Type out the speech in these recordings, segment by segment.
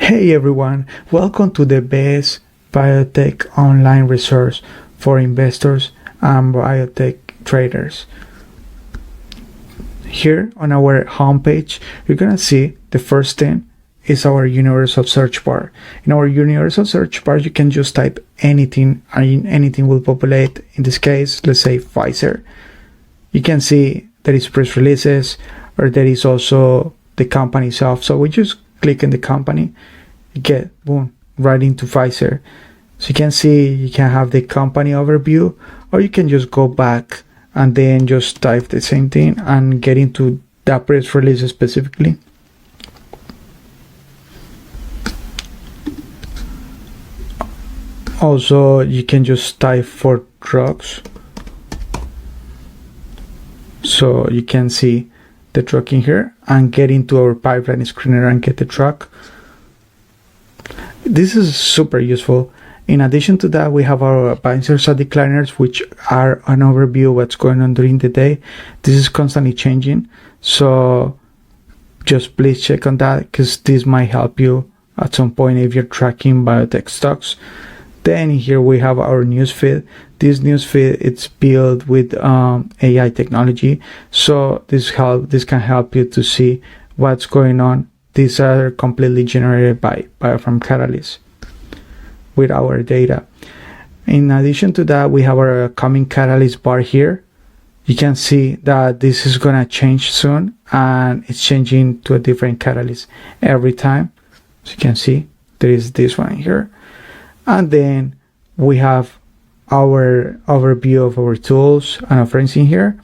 Hey everyone, welcome to the best biotech online resource for investors and biotech traders. Here on our homepage, you're gonna see the first thing is our universal search bar. In our universal search bar, you can just type anything and anything will populate. In this case, let's say Pfizer. You can see there is press releases or there is also the company itself. So we just click on the company, you get boom right into Pfizer. So you can see you can have the company overview, or you can just go back and then just type the same thing and get into that press release specifically. Also, you can just type for drugs, so you can see the drug in here and get into our pipeline screener and get the drug. This is super useful. In addition to that, we have our binders and decliners, which are an overview of what's going on during the day. This is constantly changing, so just please check on that because this might help you at some point if you're tracking biotech stocks. Then here we have our newsfeed. This newsfeed it's built with AI technology, so this can help you to see what's going on. These are completely generated by BioPharmCatalyst with our data. In addition to that, we have our coming catalyst bar here. You can see that this is gonna change soon, and it's changing to a different catalyst every time. So you can see there is this one here. And then we have our overview of our tools and offerings in here.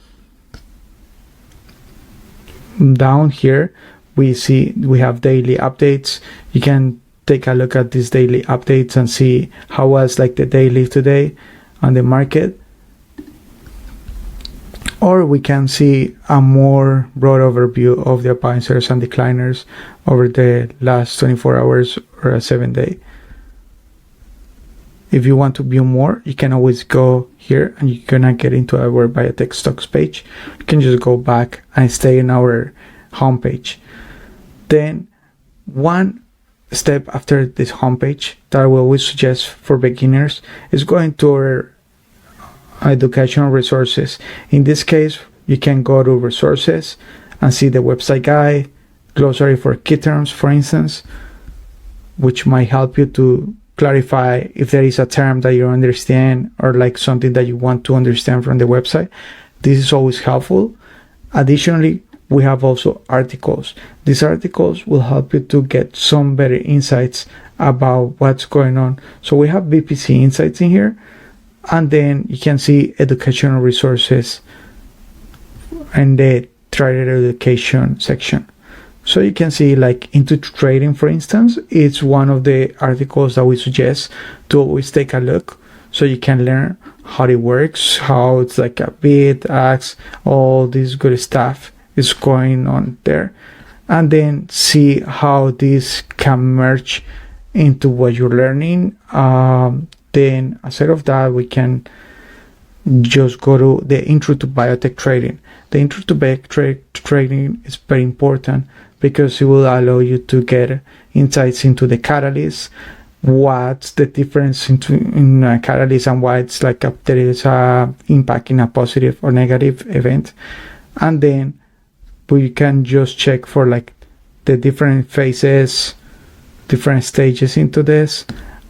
Down here, we see we have daily updates. You can take a look at these daily updates and see how was like the daily today on the market. Or we can see a more broad overview of the binders and decliners over the last 24 hours or a 7-day. If you want to view more, you can always go here and you're gonna get into our biotech stocks page. You can just go back and stay in our homepage. Then one step after this homepage that I will always suggest for beginners is going to our educational resources. In this case, you can go to resources and see the website guide, glossary for key terms, for instance, which might help you to clarify if there is a term that you understand or like something that you want to understand from the website. This is always helpful. Additionally, we have also articles. These articles will help you to get some better insights about what's going on. So we have BPC insights in here, and then you can see educational resources and the trader education section. So you can see like into trading, for instance, it's one of the articles that we suggest to always take a look, so you can learn how it works, how it's like a bid, ask, all this good stuff is going on there, and then see how this can merge into what you're learning. Then aside of that, we can just go to the intro to biotech trading. The intro to biotech trading is very important because it will allow you to get insights into the catalyst, what's the difference in a catalyst and why it's like there is a impact in a positive or negative event. And then we can just check for like the different phases, different stages into this,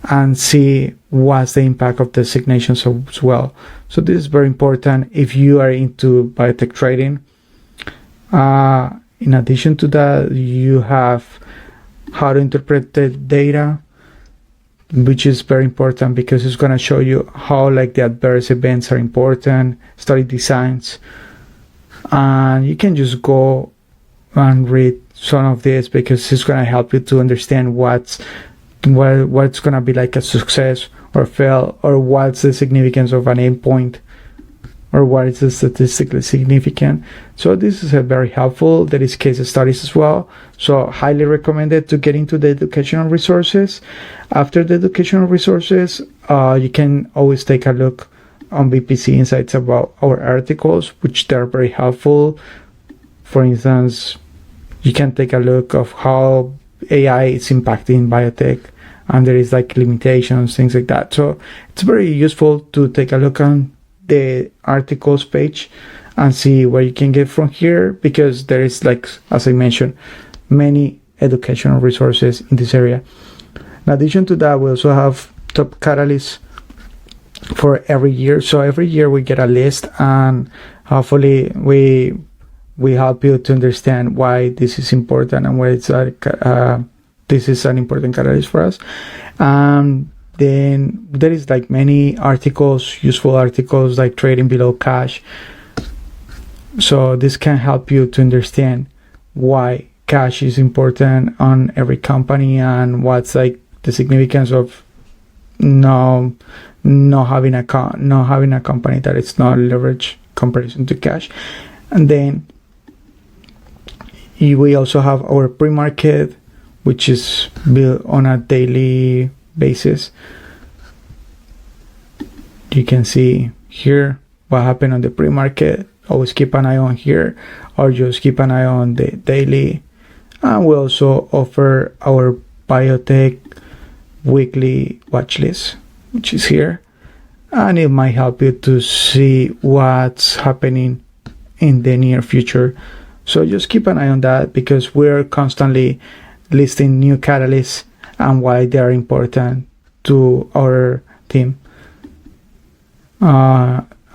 and see what's the impact of designations as well. So this is very important if you are into biotech trading. In addition to that, you have how to interpret the data, which is very important because it's going to show you how like the adverse events are important, study designs, and you can just go and read some of this because it's going to help you to understand what's going to be like a success or fail, or what's the significance of an endpoint, or what is statistically significant. So this is a very helpful. There is case studies as well. So highly recommended to get into the educational resources. After the educational resources, you can always take a look on BPC Insights about our articles, which they're very helpful. For instance, you can take a look of how AI is impacting biotech, and there is like limitations, things like that. So it's very useful to take a look on the articles page and see where you can get from here, because there is, like, as I mentioned, many educational resources in this area. In addition to that, we also have top catalysts for every year. So every year we get a list, and hopefully we help you to understand why this is important and why it's like this is an important catalyst for us. Then there is like many articles, useful articles like trading below cash. So this can help you to understand why cash is important on every company, and what's like the significance of no having a company that is not leveraged comparison to cash. And then we also have our pre-market, which is built on a daily basis. You can see here what happened on the pre-market. Always keep an eye on here, or just keep an eye on the daily. And we also offer our biotech weekly watch list, which is here, and it might help you to see what's happening in the near future. So just keep an eye on that, because we're constantly listing new catalysts and why they are important to our team.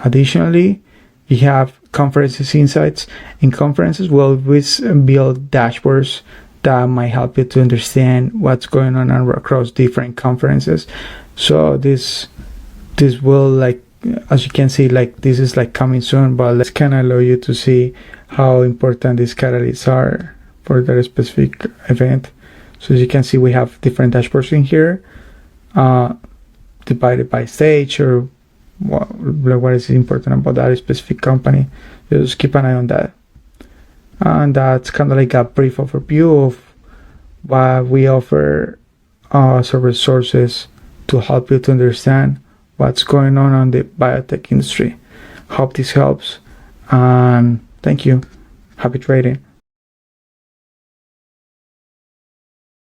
Additionally, you have conferences insights. In conferences, we'll always build dashboards that might help you to understand what's going on across different conferences. So this will, like, as you can see, like, this is like coming soon, but this can allow you to see how important these catalysts are for that specific event. So as you can see, we have different dashboards in here, divided by stage, or what is important about that specific company. Just keep an eye on that. And that's kind of like a brief overview of what we offer as resources to help you to understand what's going on the biotech industry. Hope this helps, and thank you. Happy trading.